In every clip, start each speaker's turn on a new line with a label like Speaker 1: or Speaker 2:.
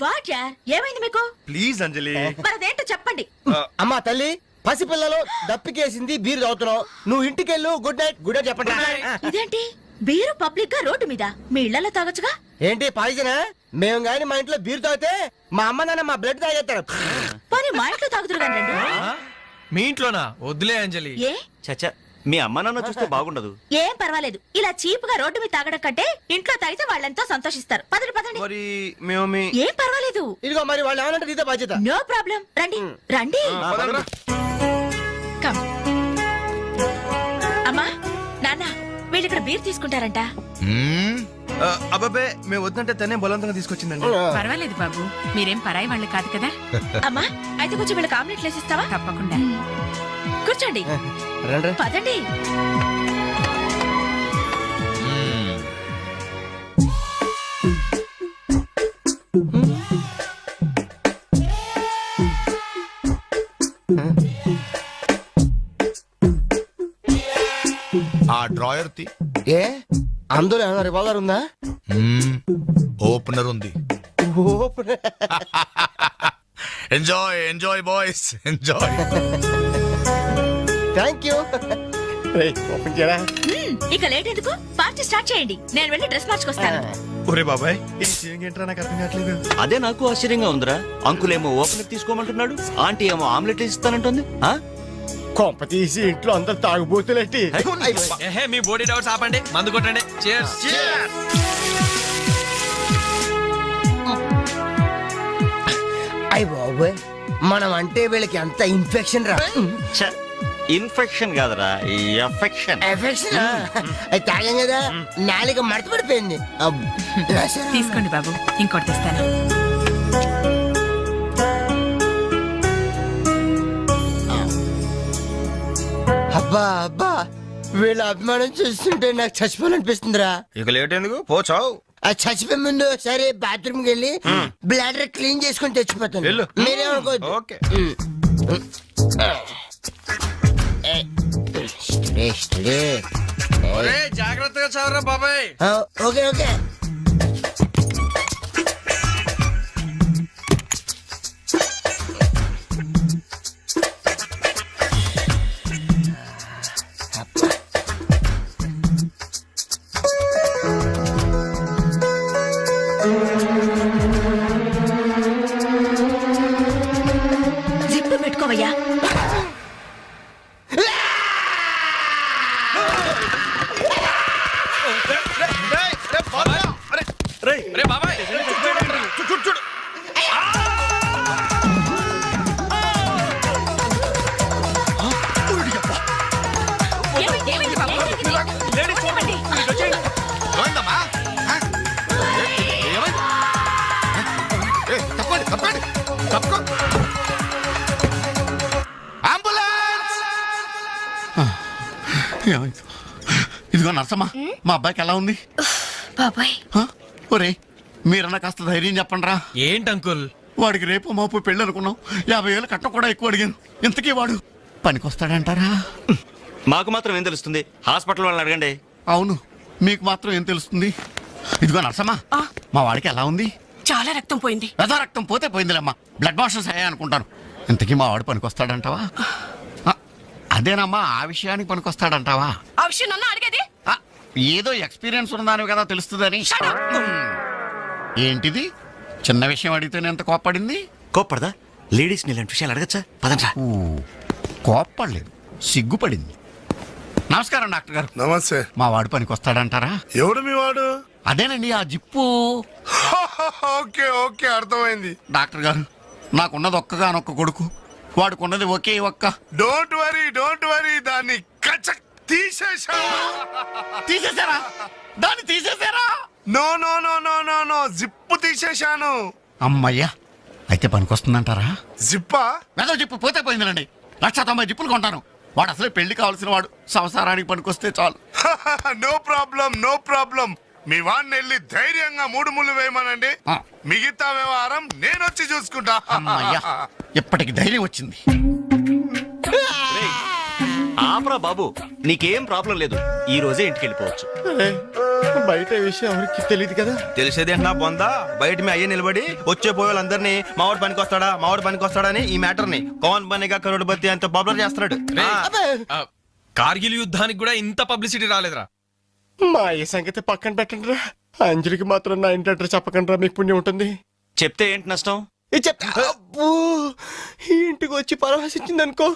Speaker 1: What యార్ ఏమైంది మీకు?
Speaker 2: ప్లీజ్ అంజలి.
Speaker 1: మరదేంటో చెప్పండి.
Speaker 3: అమ్మా తల్లి, పసిపిల్లలు దప్పికేసింది, బీరు తాగుతున్నావు. నువ్వు ఇంటికెళ్ళు. Good night. గుడ్ నైట్ చెప్పండి.
Speaker 1: ఇదేంటి బీరు పబ్లిక్ గా రోడ్డు మీద? మీ ఇళ్లలో తాగొచ్చుగా.
Speaker 3: ఏంటి పాయిజనా? మేము గాని మా ఇంట్లో బీరు తాగితే మా అమ్మ నాన్న మా బ్లడ్ తాగేస్తారు.
Speaker 1: పోనీ మా ఇంట్లో తాగుతురు కానీ రండి.
Speaker 2: మీ ఇంట్లోనా? వద్దులే అంజలి.
Speaker 1: ఏ
Speaker 4: చచ్చా, మీ అమ్మ నాన్న చూస్తే బాగుండదు.
Speaker 1: ఏం పర్వాలేదు. ఇలా చీప్ గా రోడ్డు మీద తాగడం కంటే ఇంట్లో తాగితే వాళ్ళంతా సంతోషిస్తారు. పదండి పదండి.
Speaker 2: మరి మేము
Speaker 1: ఏం పర్వాలేదు.
Speaker 3: ఇదిగో మరి వాళ్ళు ఏమనంటే నీదే బాధ్యత.
Speaker 1: No problem. రండి రండి. కమ్. అమ్మా నాన్న వీళ్ళు ఇక్కడ బీర్ తీసుకుంటారంట.
Speaker 2: అబ్బాబే మేము వద్దంటే తనే బలవంతంగా తీసుకొచ్చిందండి.
Speaker 5: పర్వాలేదు బాబు, మీరేం పరాయి వాళ్ళు కాదు కదా.
Speaker 1: అమ్మా అయితే కొంచెం వీళ్ళకి ఆమ్లెట్ వేసిస్తావా?
Speaker 5: తప్పకుండా.
Speaker 1: కూర్చోండి.
Speaker 3: రండి.
Speaker 1: పదండి.
Speaker 6: ఆ డ్రాయర్ తి
Speaker 3: ఏ అందులో ఏమైనా రివాల్వర్ ఉందా?
Speaker 6: ఓపెనర్ ఉంది. Enjoy enjoy boys enjoy.
Speaker 3: Thank you. Open చేయరా.
Speaker 1: ఇక లేట్ ఎందుకు? పార్టీ స్టార్ట్ చేయండి. నేను వెళ్ళి డ్రెస్ మార్చుకొస్తాను.
Speaker 2: ఒరే బాబాయ్, ఈ సీన్ ఏంట్రా నాకు అర్థం కావట్లేదు.
Speaker 4: అదే నాకు ఆశ్చర్యంగా ఉందిరా. అంకుల్ ఏమో ఓపెనర్ తీసుకోమంటున్నాడు, ఆంటీ ఏమో ఆమ్లెట్ ఇస్తానంటుంది.
Speaker 3: కొంప తీసి ఇంట్లో అందరు తాగుబోతులేంటి?
Speaker 2: ఏహే మీ బాడీ డౌట్స్ ఆపండి, మందు కొట్టండి. Cheers.
Speaker 3: అయ్య బాబోయ్, మనం అంటే వీళ్ళకి ఎంత ఇన్ఫెక్షన్ రా.
Speaker 4: ఇన్ఫెక్షన్ కాదురా, ఎఫెక్షన్.
Speaker 3: ఎఫెక్షన్ అది తాగాం కదా, నాలుక మడత పడిపోయింది.
Speaker 5: తీసుకోండి బాబు, ఇంకోటి తెస్తాను.
Speaker 3: అబ్బా అబ్బా, వీళ్ళ అభిమానం చూస్తుంటే నాకు చచ్చిపోవాలనిపిస్తుందిరా.
Speaker 2: ఇక లేట్ ఎందుకు, పోచావు.
Speaker 3: ఆ చచ్చిపోయే ముందు సరే బాత్రూమ్ కి వెళ్ళి బ్లాడర్ క్లీన్ చేసుకొని తెచ్చిపోతాను.
Speaker 2: వెళ్ళు.
Speaker 3: మీరేమనుకోవద్దు.
Speaker 2: ఓకే. జాగ్రత్తగా చదవరా బాబాయ్.
Speaker 3: Okay okay.
Speaker 1: జిప్పు పెట్టుకోవయ్యా.
Speaker 2: రే బాబాయ్, చూడు.
Speaker 1: ఏమైంది? ఏమైంది బాబు? ఏమైంది?
Speaker 6: ఏమైందమ్మా? ఏమైంది? తప్పండి తప్పండి తప్పుకో. అంబులెన్స్!
Speaker 7: ఏమైంది? ఇదిగో నర్సమ్మా, మా అబ్బాయికి ఎలా ఉంది?
Speaker 1: బాబాయ్
Speaker 7: ఒరే, మీరన్నా కాస్త ధైర్యం చెప్పండి రా.
Speaker 2: ఏంటి అంకుల్?
Speaker 7: వాడికి రేపు మాపు పెళ్ళి అనుకున్నాం. 50,000 కట్ట కూడా ఎక్కువ అడిగాను. ఇంతకీ వాడు పనికొస్తాడంటారా?
Speaker 4: మాకు మాత్రం ఏం తెలుస్తుంది? హాస్పిటల్ వాళ్ళని అడగండి.
Speaker 7: అవును, మీకు మాత్రం ఏం తెలుస్తుంది? ఇదిగో నర్సమ్మా, మా వాడికి ఎలా ఉంది?
Speaker 5: చాలా రక్తం పోయింది.
Speaker 7: రథ రక్తం పోతే పోయిందిలేమ్మా, బ్లడ్ వాషెస్ అయ్యా అనుకుంటాను. ఇంతకీ మా వాడు పనికొస్తాడంటావా? అదేనమ్మా, ఆ విషయానికి పనికొస్తాడంటావా?
Speaker 5: ఆ విషయం నన్ను అడిగేది?
Speaker 7: ఏదో ఎక్స్పీరియన్స్ ఉన్నదాని కదా తెలుస్తుందని. ఏంటిది? చిన్న విషయం అడిగితేనే ఎంత కోప్పడింది?
Speaker 4: కోప్పడదా? లేడీస్ ఇలాంటి విషయాలు అడగచ్చా? పదండ్రా.
Speaker 7: కోప్పడలేదు, సిగ్గుపడింది. నమస్కారం డాక్టర్ గారు.
Speaker 6: నమస్తే.
Speaker 7: మా వాడు పనికొస్తాడంటారా?
Speaker 6: ఎవడు మీ వాడు?
Speaker 7: అదేనండి ఆ జిప్పు.
Speaker 6: ఓకే ఓకే, అర్థమైంది.
Speaker 7: డాక్టర్ గారు, నాకున్నది ఒక్కగానొక్క కొడుకు, వాడుకున్నది ఒకే ఒక్క.
Speaker 6: డోంట్ వరీ, దాన్ని కచక్ తీసేశా.
Speaker 7: తీసేశారా? దాన్ని తీసేశారా?
Speaker 6: No no no no no no, zip తీసేశాను.
Speaker 7: అమ్మయ్యా, అయితే పనికొస్తుందంటారా?
Speaker 6: జిప్పా?
Speaker 7: ఏదో జిప్పు పోతే పోయిందిలండి. 190 జిప్పులు కొంటాను. వాడు అసలే పెళ్లి కావాల్సిన వాడు, సంసారానికి పనికొస్తే చాలు.
Speaker 6: No problem. మీ వాడిని వెళ్ళి ధైర్యంగా 3 ముళ్ళు వేయమనండి. మిగతా వ్యవహారం నేను వచ్చి చూసుకుంటా.
Speaker 7: అమ్మయ్యా, ఇప్పటికి ధైర్యం వచ్చింది.
Speaker 4: ఆపరా బాబు, నీకేం ప్రాబ్లం లేదు. ఈ రోజే ఇంటికి వెళ్ళిపోవచ్చు.
Speaker 3: బయట ఈ విషయం ఎవరికి తెలియదు కదా.
Speaker 2: తెలిసేది ఏంటన్నా బొందా, బయట మీ అయ్యే నిలబడి వచ్చే పోయే వాళ్ళందరినీ మావాడు పనికి వస్తాడని ఈ మ్యాటర్ ని కౌన్ బనేగా కరోడ్పతి అంత పాపులర్ చేస్తున్నాడు.
Speaker 8: కార్గిల్ యుద్ధానికి కూడా ఇంత పబ్లిసిటీ రాలేదురా.
Speaker 3: మా ఈ సంగతి పక్కన పెట్టండి రా. అంజలికి మాత్రం నా ఇంటి అడ్రస్ చెప్పకండి రా, మీకు పుణ్యం ఉంటుంది.
Speaker 4: చెప్తే ఏంటి నష్టం?
Speaker 3: ఇది చెప్తా. అబ్బో, ఈ ఇంటికి వచ్చి పరామర్శించింది అనుకో,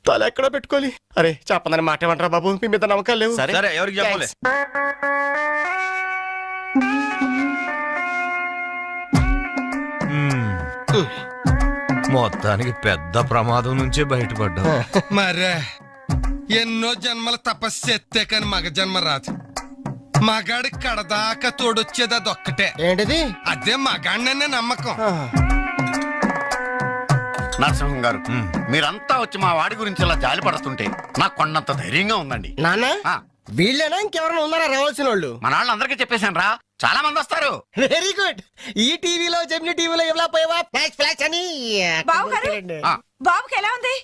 Speaker 3: తల ఎక్కడ పెట్టుకోవాలి. అరే చెప్పదని మాట ఏమంటారా బాబు, మీ మీద నమ్మకాలు లేవు.
Speaker 2: సరే ఎవరికి చెప్పాలి?
Speaker 9: మొత్తానికి పెద్ద ప్రమాదం నుంచే బయటపడ్డా.
Speaker 10: మరే ఎన్నో జన్మల తపస్సు చేస్తే కాని మగ జన్మ రాదు. మగాడి కడదాకా తోడొచ్చేది అదొక్కటే.
Speaker 3: ఏంటిది?
Speaker 10: అదే మగాడిననే నమ్మకం.
Speaker 7: నరసింహం గారు, మీరంతా వచ్చి మా వాడి గురించి ఇలా జాలి పడుతుంటే నాకు కొండంత ధైర్యంగా ఉందండి.
Speaker 3: నాన్న
Speaker 7: ఆ,
Speaker 3: వీళ్ళేనా ఇంకెవరైనా ఉన్నారా రావాల్సిన వాళ్ళు?
Speaker 7: మన వాళ్ళందరికీ చెప్పేశాను రా, చాలా మంది వస్తారు.
Speaker 3: Very good. ఈ టీవీలో జెమిని టీవీలో ఎవలా పోయావా ఫ్లాష్ ఫ్లాష్ అని.
Speaker 5: బాబు గారు?
Speaker 7: ఆ,
Speaker 5: బాబుకి ఎలా ఉంది?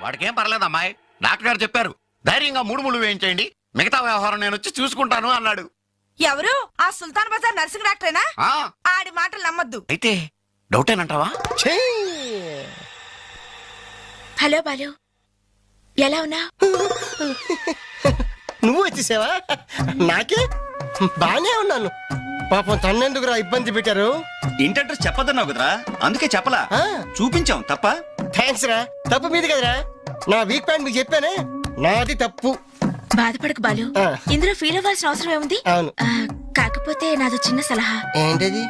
Speaker 7: వాడికేం పర్లేదు అమ్మాయి, డాక్టర్ గారు చెప్పారు ధైర్యంగా 3 ముళ్ళు వేయించేయండి, మిగతా వ్యవహారం నేను వచ్చి చూసుకుంటాను అన్నాడు.
Speaker 5: ఎవరు? ఆ సుల్తాన్ బజార్ నర్సింగ్ డాక్టరేనా?
Speaker 7: ఆ,
Speaker 5: ఆడి మాటలు నమ్మద్దు.
Speaker 7: అయితే డౌటేనంటావా?
Speaker 3: ఛీ!
Speaker 1: హలో బాలు, ఎలా ఉన్నా?
Speaker 3: నువ్వు వచ్చేసావా? నాకే బానే ఉన్నాను. పాపం తన్నెందుకురా ఇబ్బంది పెట్టారు?
Speaker 4: ఇంటి అడ్రస్ చెప్పొద్దన్నావు కదరా, అందుకే చెప్పలా.
Speaker 3: ఆ.
Speaker 4: చూపించాం తప్ప.
Speaker 3: థ్యాంక్స్ రా. తప్పు మీది కదరా. నా వీక్ పాయింట్ మీకు చెప్పానే, నాది తప్పు.
Speaker 1: బాధపడకు బాలు,
Speaker 3: ఆ.
Speaker 1: ఇందులో ఫీల్ అవ్వాల్సిన అవసరం ఏముంది?
Speaker 3: అవును.
Speaker 1: కాకపోతే నాదో చిన్న సలహా.
Speaker 3: ఏంటది?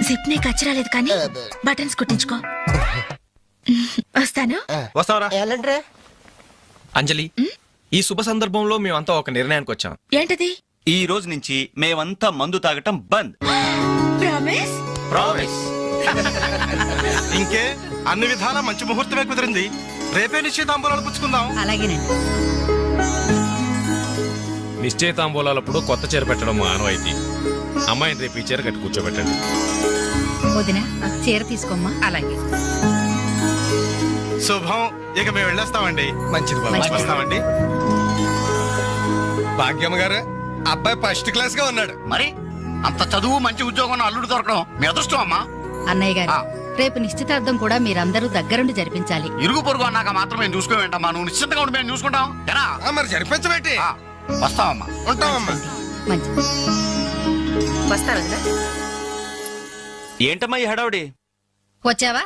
Speaker 1: జిప్ నీ కచ్చరాలేదు కానీ బటన్స్ కుట్టించుకో. వస్తాను.
Speaker 2: వస్తావరా?
Speaker 3: ఎలాంటిరా?
Speaker 8: అంజలి, ఈ శుభ సందర్భంలో మేమంతా ఒక నిర్ణయానికి వచ్చాం.
Speaker 1: ఏంటది?
Speaker 4: ఈ రోజు నుంచి మేమంతా మందు తాగటం బంద్.
Speaker 1: ప్రామిస్?
Speaker 4: ప్రామిస్.
Speaker 2: ఇంకే అన్ని విధాలా మంచి ముహూర్తమే కుదిరింది. రేపే నిశ్చితాంబూలాలు పుచ్చుకుందాం.
Speaker 5: అలాగేనండి.
Speaker 8: నిశ్చయితాంబూలాలప్పుడు కొత్త చీర పెట్టడం ఆనవాయితీ. అమ్మాయిని రేపు ఈ చీర కట్టి కూర్చోబెట్టండి.
Speaker 5: వదిన, చీర తీసుకోమ్మా. అలాగే.
Speaker 2: శుభం. ఇక మేము వెళ్ళేస్తామండి.
Speaker 10: మంచిది బాబు.
Speaker 5: మంచిది.
Speaker 2: వస్తామండి.
Speaker 10: భాగ్యమ్మ గారు, అబ్బాయి ఫస్ట్ క్లాస్ గా ఉన్నాడు.
Speaker 7: మరి అంత చదువు మంచి ఉద్యోగం ఉన్న అల్లుడు దొరకడం మీ అదృష్టం అమ్మా.
Speaker 11: అన్నయ్య గారు,
Speaker 7: ఆ.
Speaker 11: రేపు నిశ్చితార్థం కూడా మీరందరూ దగ్గరుండి జరిపించాలి.
Speaker 7: ఇరుగు పొరుగు అన్నాక మాత్రం మేము చూసుకోవేంటమ్మా, నువ్వు నిశ్చింతగా ఉండి మేము చూసుకుంటాం. ఎరా?
Speaker 10: ఆ, మరి జరిపించబెట్టి
Speaker 7: ఆ, వస్తామమ్మా.
Speaker 10: ఉంటామమ్మా.
Speaker 11: మంచిది.
Speaker 5: వస్తాను.
Speaker 4: ఏంటమ్మా ఈ హడావుడి?
Speaker 11: వచ్చావా?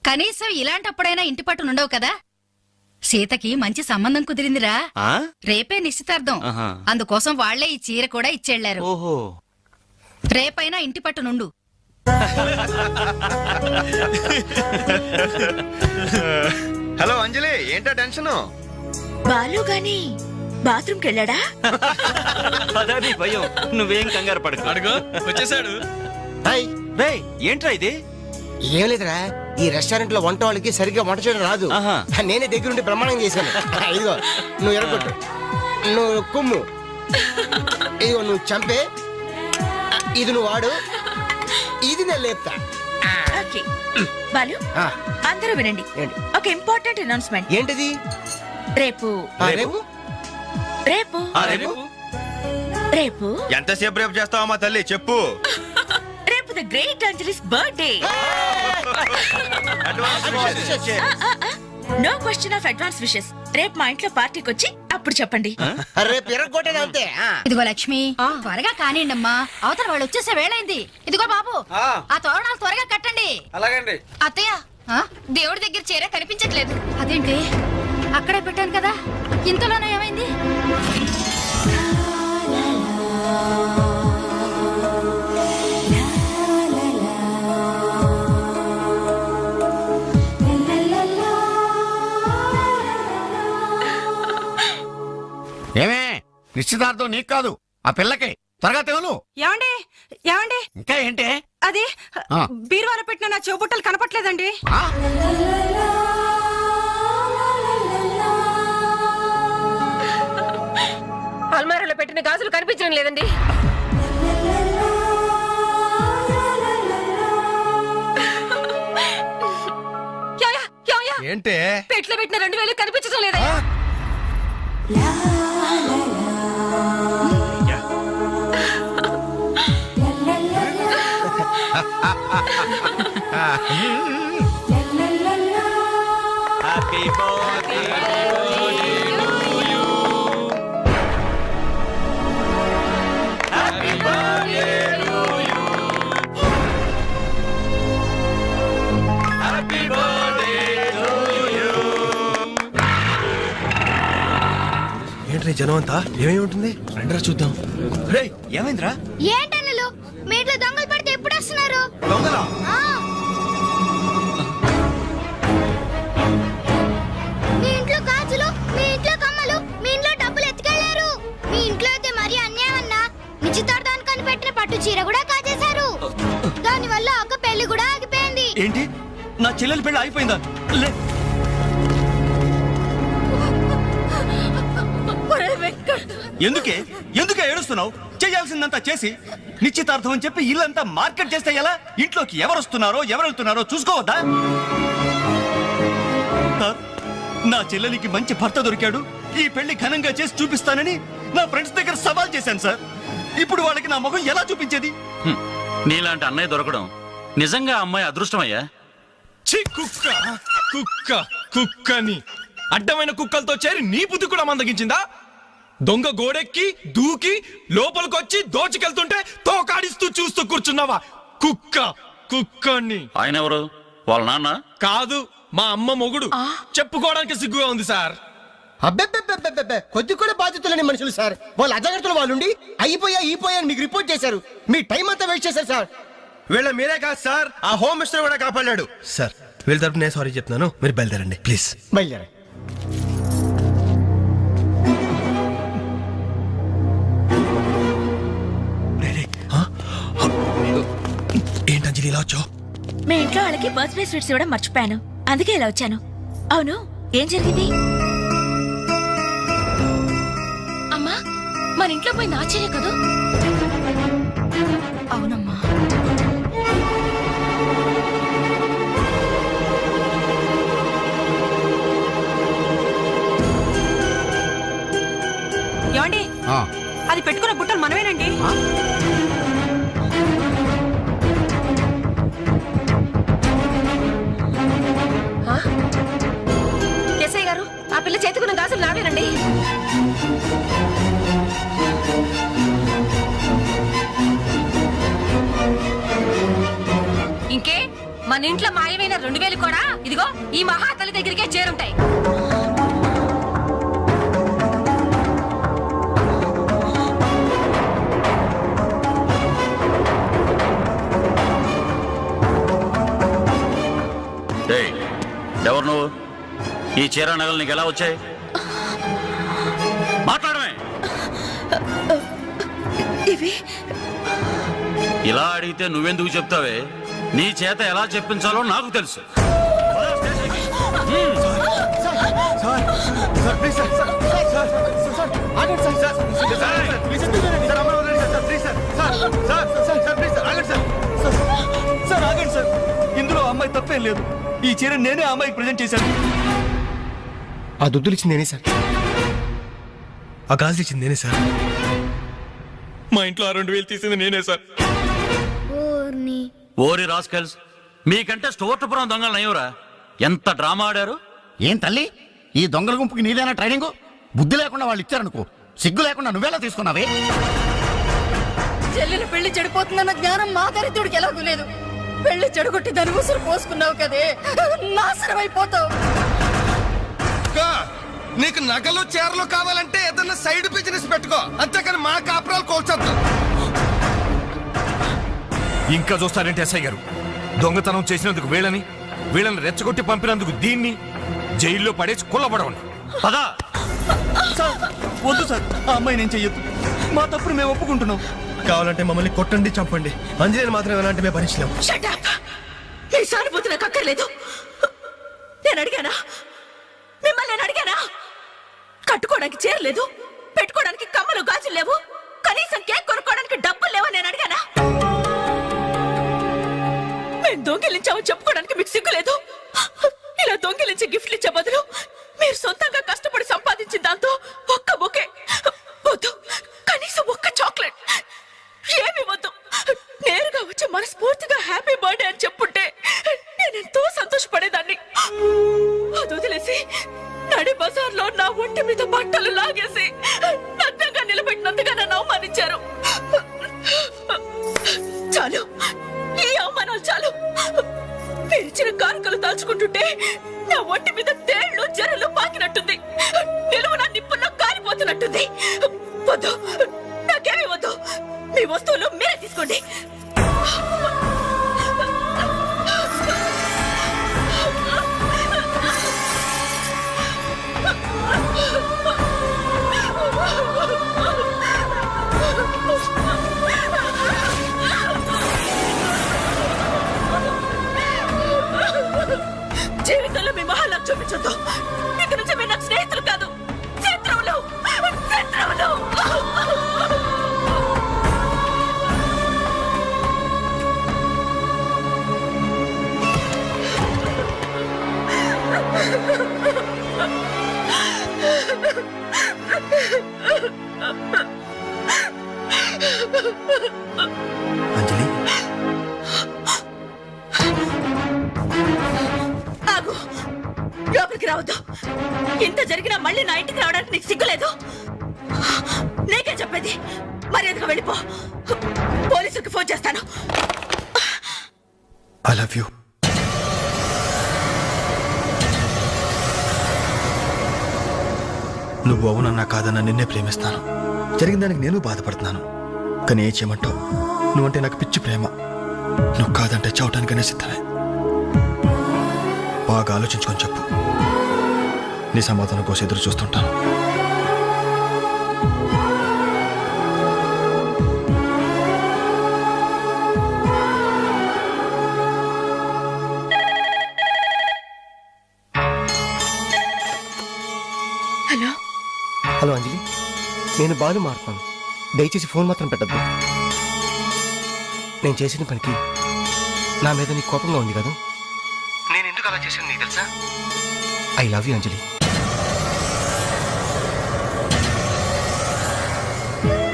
Speaker 11: కనీసం ఇలాంటప్పుడైనా ఇంటి పట్టు నుండవు కదా. సీతకి మంచి సంబంధం కుదిరిందిరా.
Speaker 4: ఆ?
Speaker 11: రేపే నిశ్చితార్థం.
Speaker 4: ఆహా.
Speaker 11: అందుకోసం వాళ్లే ఈ చీర కూడా ఇచ్చెళ్లారు.
Speaker 4: ఓహో.
Speaker 11: రేపైనా ఇంటి పట్టు నుండు.
Speaker 2: హలో అంజలి, ఏంటా టెన్షన్?
Speaker 1: బాలు గాని బాత్రూమ్కి వెళ్ళాడా?
Speaker 4: అదే భయం. నువ్వేం కంగారు పడకు.
Speaker 8: అడుగు వచ్చేసాడు.
Speaker 3: హాయ్.
Speaker 4: రేయ్, ఏంట్రా ఇది?
Speaker 3: ఏం లేదురా, ఈ రెస్టారెంట్ లో వంట వాళ్ళకి సరిగ్గా వంట చేయడం రాదు.
Speaker 4: ఆహా.
Speaker 3: నేనే దగ్గరుండి ప్రమాణం చేశాను. ఇదిగో నువ్వు ఎరగొట్టు, నువ్వు కుమ్ము, ఇదిగో నువ్వు చంపే, ఇది నువ్వు వాడు, ఇది నేను లేపుతా.
Speaker 1: ఓకే బాలు,
Speaker 3: ఆ,
Speaker 1: అందరూ వినండి.
Speaker 3: ఏంటి?
Speaker 1: ఒక ఇంపార్టెంట్ అనౌన్స్మెంట్.
Speaker 3: ఏంటిది?
Speaker 1: రేపు
Speaker 3: ఆ, రేపు
Speaker 1: రేపు
Speaker 2: రేపు
Speaker 1: రేపు
Speaker 2: ఎంతసేపు రేపు చేస్తావమ్మా తల్లి, చెప్పు.
Speaker 1: రేపు the great Anjali's birthday. No question of advance wishes. రేపు మా ఇంట్లో పార్టీకి వచ్చి అప్పుడు చెప్పండి.
Speaker 3: రేపు ఎరగొట్టేది అంతే.
Speaker 11: ఇదిగో లక్ష్మి, త్వరగా కానివ్వండమ్మా, అవతల వాళ్ళు వచ్చేసే వేళైంది. ఇదిగో బాబు, ఆ తోరణాలు త్వరగా కట్టండి.
Speaker 8: అలాగండి.
Speaker 11: అత్తయ్య, దేవుడి దగ్గర చీర కనిపించట్లేదు. అదేంటి, అక్కడే పెట్టాను కదా, ఇంతలోనే ఏమైంది?
Speaker 7: ఏమే, నిశ్చితార్థం నీకు కాదు, ఆ పిల్లకి. త్వరగా తెలు.
Speaker 5: ఏమండి? ఏమండి?
Speaker 7: ఇంకా ఏంటి?
Speaker 5: అది
Speaker 7: ఆ.
Speaker 5: బీరువాలో పెట్టిన నా చెవుబుట్టలు కనపట్లేదండి.
Speaker 7: ఆ?
Speaker 5: అల్మారాలో పెట్టిన గాజులు కనిపించడం లేదండి.
Speaker 10: ఏంటే?
Speaker 5: పెట్లో పెట్టిన 2000 కనిపించడం లేదా?
Speaker 4: హ్యాపీ బర్త్డే
Speaker 2: ఏంట్రీ జనం అంతా ఏమేమి ఉంటుంది రండిరా చూద్దాం. రేయ్
Speaker 4: ఏమైందిరా?
Speaker 1: ఏంటన్నలు మీ ఇంట్లో దొంగలు పడితే ఎప్పుడు వస్తున్నారు?
Speaker 2: దొంగలా?
Speaker 1: మీ ఇంట్లో గాజులు, మీ ఇంట్లో కమ్మలు, మీ ఇంట్లో డబ్బులు ఎత్తుకెళ్లారు. మీ ఇంట్లో అయితే మరీ అన్యాయం అన్నా. నిశ్చితార్థానికి కనిపెట్టిన పట్టు చీర కూడా కాజేశారు. దాని వల్ల ఒక పెళ్లి కూడా ఆగిపోయింది.
Speaker 4: ఏంటి నా చెల్లెలి పెళ్ళి అయిపోయిందా? లే ఎందుకే ఎందుకే ఏడుస్తున్నావు? చేయాల్సిందంతా చేసి నిశ్చితార్థం అని చెప్పి ఇల్లంతా మార్కెట్ చేస్తే ఎలా? ఇంట్లోకి ఎవరు వస్తున్నారో ఎవరు వెళ్తున్నారో చూసుకోవద్దా? సార్, నా చెల్లెలికి మంచి భర్త దొరికాడు, ఈ పెళ్లి ఘనంగా చేసి చూపిస్తానని నా ఫ్రెండ్స్ దగ్గర సవాల్ చేశాను సార్. ఇప్పుడు వాళ్ళకి నా ముఖం ఎలా చూపించేది?
Speaker 12: నీలాంటి అన్నయ్య దొరకడం నిజంగా అమ్మాయి అదృష్టమయ్యా.
Speaker 8: ఛీ, కుక్క కుక్క కుక్కని అడ్డమైన కుక్కలతో చేరి నీ బుద్ధి కూడా మందగించిందా? దొంగ గోడెక్కి దూకి లోపలికొచ్చి దోచుకెళ్తుంటే తోకాడిస్తూ చూస్తూ కూర్చున్నావా? కుక్క కుక్కని.
Speaker 12: ఆయన ఎవరు? వాళ్ళ నాన్న?
Speaker 8: కాదు, మా అమ్మ మొగుడు. చెప్పుకోవడానికి సిగ్గుగా ఉంది సార్.
Speaker 3: అబ్బెబ్బెబ్బెబ్బెబ్బె కొద్ది కూడా బాధ్యతలేని మనుషులు సార్. వాళ్ళు అజాగ్రత్తలు వాళ్ళుండి అయిపోయా అని మీకు రిపోర్ట్ చేశారు. మీ టైం అంతా వేస్ట్ చేశారు సార్.
Speaker 2: వీళ్ళ మీరే కాదు సార్, ఆ హోమ్ మినిస్టర్ కూడా కాపాడాడు సార్. వీళ్ళ తరపు నేను సారీ చెప్తున్నాను, మీరు బయలుదేరండి ప్లీజ్.
Speaker 3: బయలుదేరా.
Speaker 2: ఏంటంజలి ఇలా వచ్చావు?
Speaker 1: మీ ఇంట్లో వాళ్ళకి బర్త్డే స్వీట్స్ ఇవ్వడం మర్చిపోయాను, అందుకే ఇలా వచ్చాను. అవును, ఏం జరిగింది? అమ్మా, మన ఇంట్లో పోయింది ఆశ్చర్య కదా? అవునమ్మా.
Speaker 5: ఏమండి, అది పెట్టుకున్న బుట్టలు మనమేనండి. ఎస్ఐ గారు, ఆ పిల్ల చేతుకున్న గాజులు నావేనండి. ఇంకే మన ఇంట్లో మాయమైన 2000 కూడా ఇదిగో ఈ మహాతల్లి దగ్గరికే చేరుంటాయి.
Speaker 12: ఎవరు నువ్వు? ఈ చీర నగలు నీకు ఎలా వచ్చాయి? మాట్లాడమే. ఇలా అడిగితే నువ్వెందుకు చెప్తావే? నీ చేత ఎలా చెప్పించాలో నాకు తెలుసు.
Speaker 4: ఇందులో అమ్మాయి తప్పేం లేదు. ఈ చీర నేనే అమ్మాయికి ప్రజెంట్ చేశాను.
Speaker 2: ఆ దుద్దులు ఇచ్చింది నేనే సార్, ఆ గాజులు ఇచ్చింది నేనే సార్.
Speaker 8: మా ఇంట్లో ఆ 2000 తీసింది నేనే సార్.
Speaker 12: ఓరి రాస్కల్స్, మీకంటే స్టోర్పురం దొంగలు నయ్యూరా. ఎంత డ్రామా ఆడారు.
Speaker 7: ఏం తల్లి, ఈ దొంగల గుంపుకి నీదేనా ట్రైనింగ్? బుద్ధి లేకుండా వాళ్ళు ఇచ్చారనుకో, సిగ్గు లేకుండా నువ్వెలా తీసుకున్నావే?
Speaker 11: చెల్లెలు పెళ్లి చెడిపోతుందన్న జ్ఞానం మా దరిద్రుడికి ఎలాగూ లేదు. పెళ్లి చెడగొట్టి దాని ఉసురు పోసుకున్నావు కదే, నాశనం అయిపోతావు.
Speaker 10: నీకు నగలు చీరలు కావాలంటే ఏదన్నా సైడ్ బిజినెస్ పెట్టుకో, అంతేకాని మా కాపురాలు కోల్చొద్దు.
Speaker 9: ఇంకా చూస్తారంటే ఎస్ఐ గారు, దొంగతనం చేసినందుకు వీళ్ళని రెచ్చగొట్టి పంపినందుకు దీన్ని జైల్లో పడేసి కుల్లబడవండి.
Speaker 4: పదా సార్, వద్దు సార్, ఆ అమ్మాయి నేను చెయ్యొద్దు. మా తప్పుడు మేము ఒప్పుకుంటున్నాం.
Speaker 2: కావాలంటే మమ్మల్ని కొట్టండి, చంపండి, అంజలిని మాత్రం ఎలాంటి మేము భరించలేము.
Speaker 1: ఈ సానుభూతి నాకు అక్కర్లేదు. నేను అడిగానా? మిమ్మల్ని నేను అడిగానా? కట్టుకోవడానికి చీరలేదు, పెట్టుకోవడానికి కమ్మలు గాజులు లేవు, కనీసం కేక్ కొనుక్కోవడానికి డబ్బులు లేవా నేను అడిగానా? మేము దొంగిలించామని చెప్పుకోవడానికి మీకు సిగ్గులేదు? ఇలా దొంగిలించి గిఫ్ట్లు ఇచ్చే బదులు మీరు సొంతంగా కష్టపడి సంపాదించిన దాంతో ఒక్క బొకే వద్దు, కనీసం ఒక్క చాక్లెట్ ఏమి వద్దు, నేరుగా వచ్చి మనస్ఫూర్తిగా హ్యాపీ బర్త్డే అని చెప్పుంటే నేను ఎంతో సంతోషపడేదాన్ని. అది వదిలేసి నడి బజార్లో నా ఒంటి మీద బట్టలు లాగేసి నగ్నంగా నిలబెట్టినందుగా నన్ను అవమానించారు. చాలు, ఈ అవమానాలు చాలు. పిలిచిన కానుకలు దాచుకుంటుంటే నా ఒంటి మీద తేళ్లు జరలు పాకినట్టుంది. నిలువున నిప్పుల్లో కాలిపోతున్నట్టుంది. వద్దు, నాకేమీ వద్దు. మీ వస్తువులు మీరే తీసుకోండి. జీవితంలో మీ మహాలకు చూపించొద్దు. ఇక నుంచి మీరు నాకు స్నేహితులు కాదు, శత్రువులు. శత్రువులు.
Speaker 2: అంజలి,
Speaker 1: ఆగు, లోపలికి రావద్దు. ఇంత జరిగినా మళ్ళీ నా ఇంటికి రావడానికి నీకు సిగ్గులేదు? నీకే చెప్పేది, మర్యాదగా వెళ్ళిపో. పోలీసులకు ఫోన్ చేస్తాను.
Speaker 2: I love you. నువ్వు అవునన్నా కాదన్నా నిన్నే ప్రేమిస్తాను. జరిగిన దానికి నేను బాధపడుతున్నాను. కానీ ఏం చేయమంటావు? నువ్వంటే నాకు పిచ్చి ప్రేమ. నువ్వు కాదంటే చావటానికనే సిద్ధమే. బాగా ఆలోచించుకొని చెప్పు. నీ సమాధానం కోసం ఎదురు చూస్తుంటాను.
Speaker 1: హలో.
Speaker 3: హలో అంజలి, నేను బాలు మారుతాను. దయచేసి ఫోన్ మాత్రం పెట్టద్దు. నేను చేసిన పనికి నా మీద నీకు కోపంగా ఉంది కదా? నేను ఎందుకు అలా చేశాను నీకు తెలుసా? ఐ లవ్ యూ అంజలి.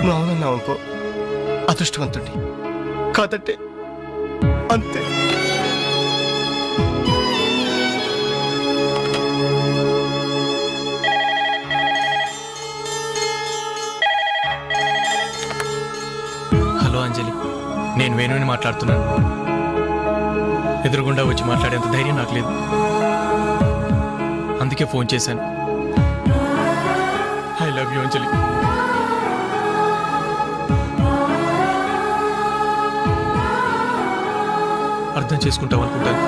Speaker 3: నువ్వు అవునన్నావు అనుకో, అదృష్టవంతుడి. కాదంటే అంతే.
Speaker 8: హలో అంజలి, నేను వేణుని మాట్లాడుతున్నాను. ఎదురుగుండా వచ్చి మాట్లాడేంత ధైర్యం నాకు లేదు, అందుకే ఫోన్ చేశాను. ఐ లవ్ యూ అంజలి. అర్థం చేసుకుంటావు అనుకుంటాను.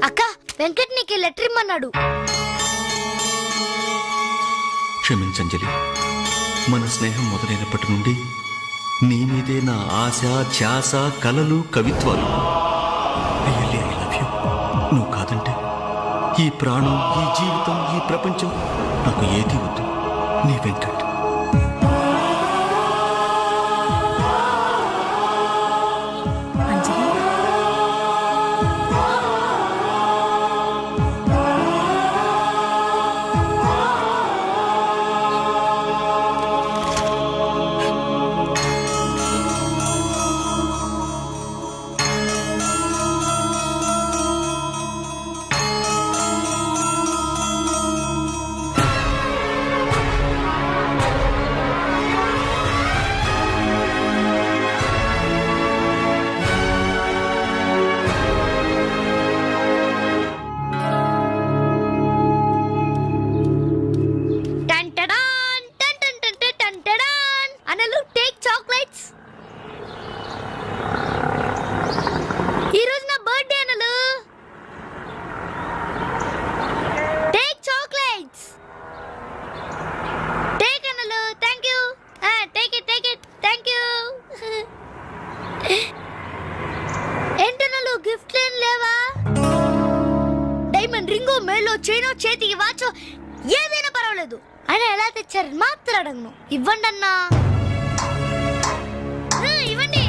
Speaker 5: అక్క, వెంకట్ నీకు లెటర్ ఇమ్మన్నాడు.
Speaker 4: క్షమించంజలి, మన స్నేహం మొదలైనప్పటి నుండి నీ మీదే నా ఆశ, ధ్యాస, కలలు, కవిత్వాలు. Really I love you. నువ్వు కాదంటే ఈ ప్రాణం, ఈ జీవితం, ఈ ప్రపంచం నాకు ఏది వద్దు. నీ వెంకట్.
Speaker 5: చైనో చేతికి వాచో ఏదైనా పర్వాలేదు. ఆయన ఎలా తెచ్చారని మాత్రం అడగను. ఇవ్వండి అన్నా, ఇవ్వండి.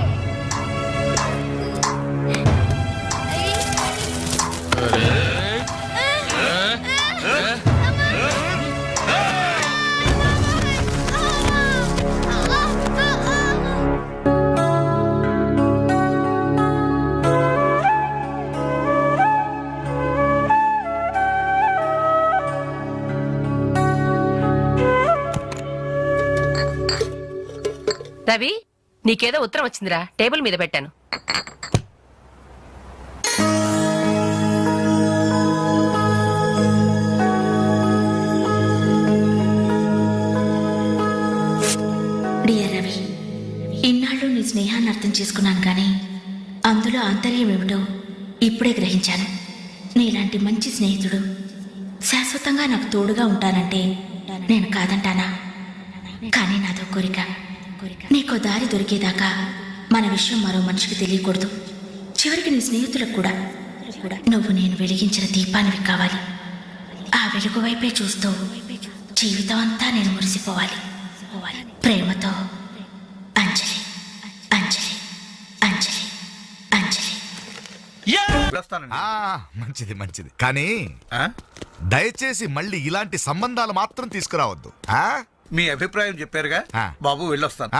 Speaker 1: రవి, నీకేదో ఉత్తరం వచ్చిందిరా, టేబుల్ మీద పెట్టాను.
Speaker 5: డియర్ రవి, ఇన్నాళ్ళు నీ స్నేహాన్ని అర్థం చేసుకున్నాను కానీ అందులో ఆంతర్యం ఏమిటో ఇప్పుడే గ్రహించాను. నీలాంటి మంచి స్నేహితుడు శాశ్వతంగా నాకు తోడుగా ఉంటానంటే నేను కాదంటానా? కానీ నాదో కోరిక, నీకో దారి దొరికేదాకా మన విషయం మరో మనిషికి తెలియకూడదు. చివరికి నీ స్నేహితులకు కూడా నువ్వు నేను వెలిగించిన దీపానివి కావాలి. ఆ వెలుగు వైపే చూస్తూ జీవితం అంతా నేను మురిసిపోవాలి. ప్రేమతో అంజలి, అంజలి, అంజలి, అంజలి.
Speaker 6: మంచిది మంచిది, కానీ దయచేసి మళ్ళీ ఇలాంటి సంబంధాలు మాత్రం తీసుకురావద్దు.
Speaker 9: మీ అభిప్రాయం చెప్పారుగా బాబు, వెళ్ళొస్తాను.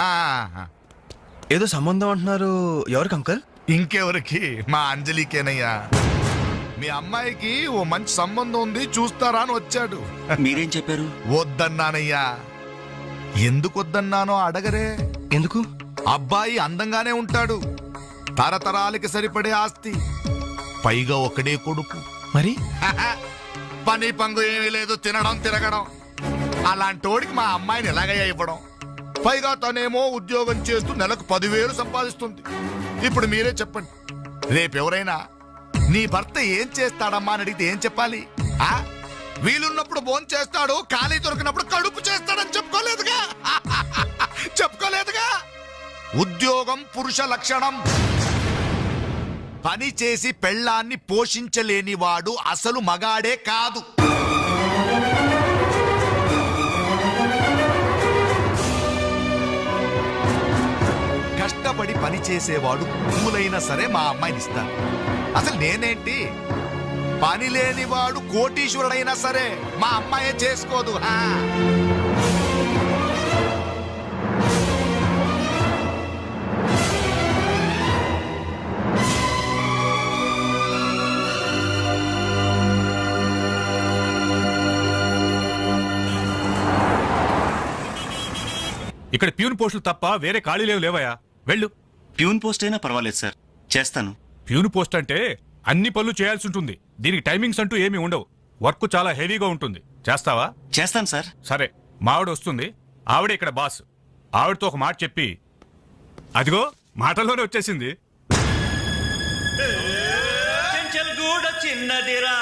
Speaker 2: ఏదో సంబంధం అంటున్నారు, ఎవరికి అంకల్?
Speaker 6: ఇంకెవరికి? మా అంజలికేనయ్యా. మీ అమ్మాయికి ఓ మంచి సంబంధం ఉంది, చూస్తారా అని వచ్చాడు.
Speaker 4: మీరేం చెప్పారు?
Speaker 6: వద్దన్నానయ్యా. ఎందుకు వద్దన్నానో అడగరే.
Speaker 2: ఎందుకు?
Speaker 6: అబ్బాయి అందంగానే ఉంటాడు, తరతరాలకి సరిపడే ఆస్తి, పైగా ఒకడే కొడుకు.
Speaker 2: మరి
Speaker 6: పని పంగు ఏమీ లేదు, తినడం తిరగడం. అలాంటోడికి మా అమ్మాయిని ఎలాగయ్యా ఇవ్వడం? పైగా తనేమో ఉద్యోగం చేస్తూ నెలకు 10,000 సంపాదిస్తుంది. ఇప్పుడు మీరే చెప్పండి, రేపెవరైనా నీ భర్త ఏం చేస్తాడమ్మా అని అడిగితే ఏం చెప్పాలి? వీలున్నప్పుడు భోజనం చేస్తాడు, ఖాళీ దొరికినప్పుడు కడుపు చేస్తాడని చెప్పుకోలేదుగా. చెప్పుకోలేదుగా. ఉద్యోగం పురుష లక్షణం. పని చేసి పెళ్ళాన్ని పోషించలేనివాడు అసలు మగాడే కాదు. కష్టపడి పని చేసేవాడు భూములైనా సరే మా అమ్మాయిని ఇస్తాను. అసలు నేనేంటి, పని లేనివాడు కోటీశ్వరుడైనా సరే మా అమ్మాయే చేసుకోదు.
Speaker 9: ఇక్కడ ప్యూన్ పోస్టులు తప్ప వేరే ఖాళీ లేవయా, వెళ్ళు.
Speaker 4: ప్యూన్ పోస్ట్ అయినా పర్వాలేదు సార్, చేస్తాను.
Speaker 9: ప్యూన్ పోస్ట్ అంటే అన్ని పనులు చేయాల్సి ఉంటుంది. దీనికి టైమింగ్స్ అంటూ ఏమీ ఉండవు. వర్క్ చాలా హెవీగా ఉంటుంది. చేస్తావా?
Speaker 4: చేస్తాను సార్.
Speaker 9: సరే, మావిడ వస్తుంది, ఆవిడే ఇక్కడ బాస్. ఆవిడతో ఒక మాట చెప్పి, అదిగో మాటల్లోనే వచ్చేసింది.
Speaker 12: చిన్నదిరా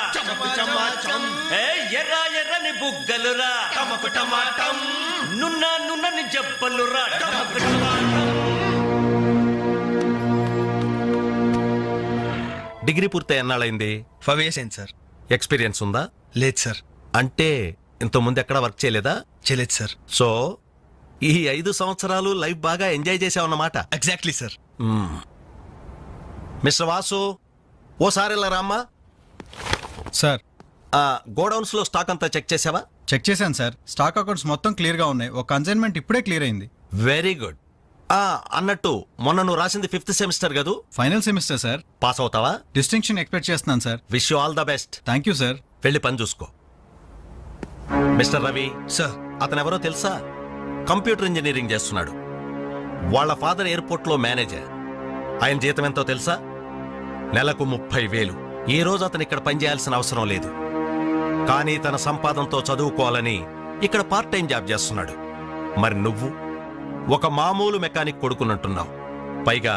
Speaker 12: ఎర్ర ఎర్రని బుగ్గలురా, నున్న నున్నని జబ్బలురా.
Speaker 2: డిగ్రీ పూర్తి ఎన్నాళ్ళైంది? 5 years అయింది సార్. ఎక్స్పీరియన్స్ ఉందా? లేదు సార్. అంటే ఇంత ముందు ఎక్కడ వర్క్ చేయలేదా? చేయలేదు సార్. సో ఈ 5 సంవత్సరాలు లైఫ్ బాగా ఎంజాయ్ చేసావన్నమాట. Exactly sir. మిస్టర్ వాసు, ఓసారి ఇలా రామ్మా.
Speaker 13: సార్,
Speaker 2: గోడౌన్స్ లో స్టాక్ అంతా చెక్ చేసావా?
Speaker 13: చెక్ చేశాను సార్. స్టాక్ అకౌంట్స్ మొత్తం క్లియర్ గా ఉన్నాయి. ఒక కన్సైన్మెంట్ ఇప్పుడే క్లియర్ అయింది.
Speaker 2: Very good. అన్నట్టు మొన్న నువ్వు రాసింది 5th సెమిస్టర్ కదూ?
Speaker 13: Final semester sir.
Speaker 2: పాస్ అవుతావా?
Speaker 13: డిస్టింక్షన్ ఎక్స్పెక్ట్ చేస్తున్నాను sir.
Speaker 2: Wish you all the best.
Speaker 13: Thank you sir.
Speaker 2: వెళ్ళి పని చూసుకో. మిస్టర్ రవి సార్, అతను ఎవరో తెలుసా? కంప్యూటర్ ఇంజనీరింగ్ చేస్తున్నాడు. వాళ్ళ ఫాదర్ ఎయిర్పోర్ట్ లో మేనేజర్. ఆయన జీతం ఎంతో తెలుసా? నెలకు 30,000. ఈ రోజు అతను ఇక్కడ పనిచేయాల్సిన అవసరం లేదు, కానీ తన సంపాదనతో చదువుకోవాలని ఇక్కడ పార్ట్ టైం జాబ్ చేస్తున్నాడు. మరి నువ్వు ఒక మామూలు మెకానిక్ కొడుకున్నట్టున్నావు. పైగా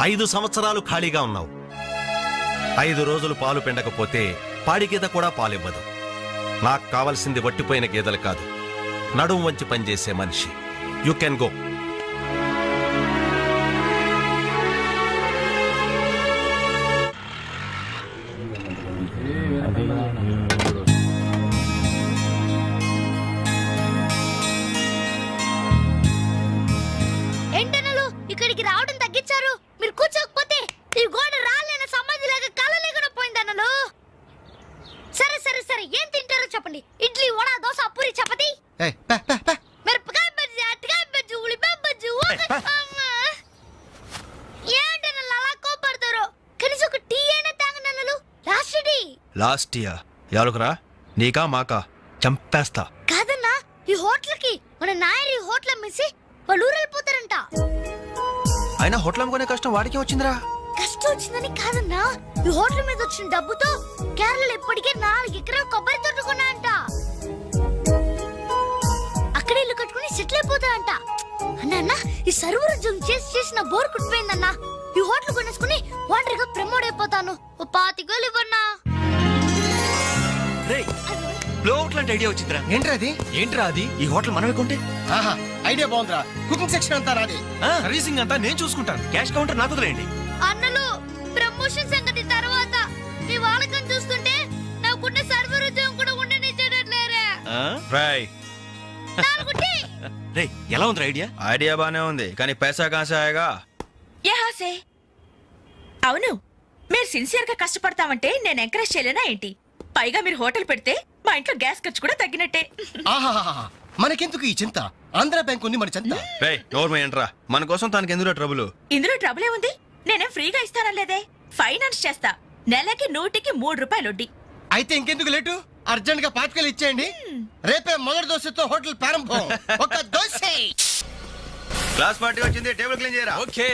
Speaker 2: 5 సంవత్సరాలు ఖాళీగా ఉన్నావు. 5 రోజులు పాలు పిండకపోతే పాడి గీత కూడా పాలివ్వదు. నాకు కావలసింది వట్టిపోయిన గీదలు కాదు, నడుం వంచి పనిచేసే మనిషి. You can go.
Speaker 5: ఏంటనలు ఇక్కడికి రావడం తగ్గించారు? మీరు కూర్చోకపోతే ఈ గోడ రాలేన సమాధి లాగా కలలేకుండా పోయిందన్నలు.
Speaker 1: సరే ఏం తింటారో చెప్పండి. ఇడ్లీ, వడ, దోశ, పూరి, చపాతి,
Speaker 3: ఏయ్, పే, పే, పే.
Speaker 1: మిరపకాయ బజ్జీ, అరటికాయ బజ్జీ, ఉల్లిపాయ బజ్జీ. ఏంటన్నా అలా కోపడతారు? కనీసం ఒక టీ అయినా తాగనన్నలు. లాస్ట్ టీ
Speaker 2: లాస్ట్ ఇయర్ ఎవరుకురా, నీకా మాకా? చంపేస్తా.
Speaker 1: కాదన్నా, ఈ హోటల్ కి మన నాయర్ ఈ హోటల్ అమ్మేసి వాళ్ళు ఊరు వెళ్ళిపోతారంట.
Speaker 2: అయినా హోటల్ అమ్ముకునే కష్టం వాడికి వచ్చిందిరా.
Speaker 1: కష్టం వచ్చిందని కాదన్నా, ఈ హోటల్ మీద వచ్చిన డబ్బుతో కేరళలో ఇప్పటికే 4 ఎకరాలు కొబ్బరి తోట కొన్నాయంట. అక్కడ ఇల్లు కట్టుకుని సెటిల్ అయిపోతాయంట. అన్న ఈ సర్వర్ ఉద్యోగం చేసిన బోర్ కుట్టిపోయిందన్నా. ఈ హోటల్ కొనేసుకుని వాండర్ గా ప్రమోట్ అయిపోతాను. ఓ 25,000 ఇవ్వన్నా.
Speaker 4: బ్లోఅవుట్ లాంటి ఐడియా వచ్చిందిరా.
Speaker 3: ఏంట్రా అది?
Speaker 9: ఈ హోటల్ మనమే కొంటే
Speaker 3: ఆహా, ఐడియా బాగుందిరా. కుకింగ్ సెక్షన్ అంతా రాది.
Speaker 9: సర్వీసింగ్ అంతా నేను చూసుకుంటాను.
Speaker 4: క్యాష్ కౌంటర్ నాకు వదిలేయండి.
Speaker 1: అన్నలు, ప్రమోషన్ సంగతి తర్వాత. మీ వాళ్ళకం చూస్తుంటే నాకున్న సర్వర్ ఉద్యోగం కూడా ఉండనిచ్చేటట్లేరే.
Speaker 2: రాయ్,
Speaker 4: రే ఎలా ఉంది ఐడియా?
Speaker 2: ఐడియా బానే ఉంది, కానీ పైసా కాసాయగా.
Speaker 5: యహాసే అవును, మీరు సిన్సియర్ గా కష్టపడతామంటే నేను ఎంకరేజ్ చేయలేనా ఏంటి? పైగా మీరు హోటల్ పెడితే మా ఇంట్లో గ్యాస్ ఖర్చు కూడా తగ్గినట్టే.
Speaker 3: ఆహాహాహా. మనకెందుకు ఈ చింత? ఆంధ్ర బ్యాంక్ ఉంది మన చింత.
Speaker 2: రేయ్, నోర్మ ఏంట్రా, మన కోసం తనకి ఎందులో ట్రబుల్?
Speaker 5: ఇందులో ట్రబుల్ ఏముంది? నేనేం ఫ్రీగా ఇస్తానలేదే, ఫైనాన్స్ చేస్తా. నెలకి 100కి 3 రూపాయలు వడ్డీ.
Speaker 3: అయితే ఇంకెందుకు లేటు? అర్జెంట్ గా 5,000 ఇచ్చేయండి. రేపే మొదటి దోశతో హోటల్ ప్రారంభం. ఒక దోశ.
Speaker 2: క్లాస్ పార్టీ వచ్చింది, టేబుల్ క్లీన్ చేయరా.
Speaker 9: ఓకే,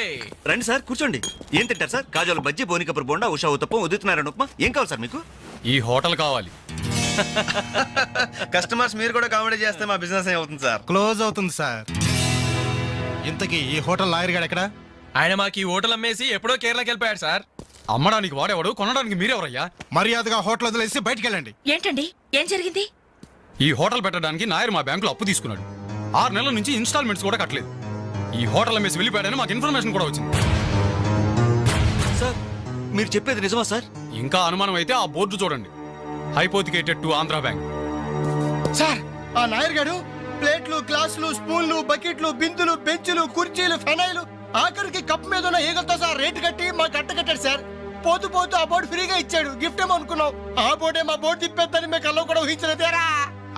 Speaker 4: రండి సార్ కూర్చోండి. ఏం తింటారు సార్? కాజాలు బజ్జీ, బోనికపూర్ బోండా, ఉషా ఉత్తప్పం, ఉదితనారాయణ ఉప్మా. ఏం కావాలి సార్ మీకు?
Speaker 8: ఈ హోటల్ కావాలి.
Speaker 2: కస్టమర్స్ మీరు కూడా కామెడీ చేస్తే మా బిజినెస్ అవుతుంది సార్.
Speaker 13: క్లోజ్ అవుతుంది సార్. ఇంతకీ ఈ హోటల్ లాయర్ గారు ఎక్కడ?
Speaker 9: ఆయన మాకు ఈ హోటల్ అమ్మేసి ఎప్పుడో కేరళకి వెళ్ళిపోయాడు సార్. అమ్మడానికి వాడేవాడు, కొనడానికి మీరెవరయ్యా?
Speaker 13: మర్యాదగా హోటల్ వదిలేసి బయటికి వెళ్ళండి.
Speaker 5: ఏంటండి, ఏం జరిగింది?
Speaker 8: ఈ హోటల్ పెట్టడానికి నాయర్ మా బ్యాంకులో అప్పు తీసుకున్నాడు. 6 నెలల నుంచి ఇన్స్టాల్మెంట్స్ కూడా కట్టలేదు. ఈ హోటల్ అమ్మేసి వెళ్ళిపోయాడని మాకు ఇన్ఫర్మేషన్ కూడా వచ్చింది.
Speaker 4: సార్ మీరు చెప్పేది నిజమా సార్?
Speaker 8: ఇంకా అనుమానం అయితే ఆ బోర్డు చూడండి, hypothecated to Andhra bank.
Speaker 3: Sir, ఆ నాయర్ గారు ప్లేట్లు, గ్లాసులు, స్పూన్లు, బకెట్లు, బిందులు, బెంచులు, కుర్చీలు, ఫెనాయిలు, ఆఖరికి కప్ మీద ఉన్న ఈగలతో సార్ రేటు కట్టి మాకు అట్ట కట్టాడు సార్. పోతూ పోతూ ఆ బోర్డు ఫ్రీగా ఇచ్చాడు. గిఫ్ట్ ఏమో అనుకున్నాం. ఆ బోర్డే మా బోర్డు తిప్పేద్దని మీకు అల్లం కూడా ఊహించలేదేరా.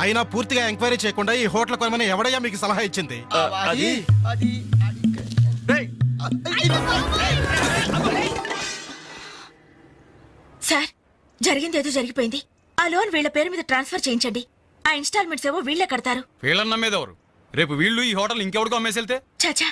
Speaker 13: అయినా పూర్తిగా ఎంక్వైరీ చేయకుండా ఈ హోటల్ కొనమని ఎవడయ్యా మీకు సలహా ఇచ్చింది?
Speaker 3: అది
Speaker 4: రేయ్,
Speaker 5: సార్, జరిగింది ఏదో జరిగిపోయింది. ఆ లోన్ వీళ్ళ పేరు మీద ట్రాన్స్ఫర్ చేయించండి. ఆ ఇన్స్టాల్మెంట్స్ ఏవో వీళ్ళే కడతారు.
Speaker 8: వీళ్ళని నమ్మేదెవరు? రేపు వీళ్ళు ఈ హోటల్ ఇంకెవరికో అమ్మేసి వెళ్తే?
Speaker 5: చాచా,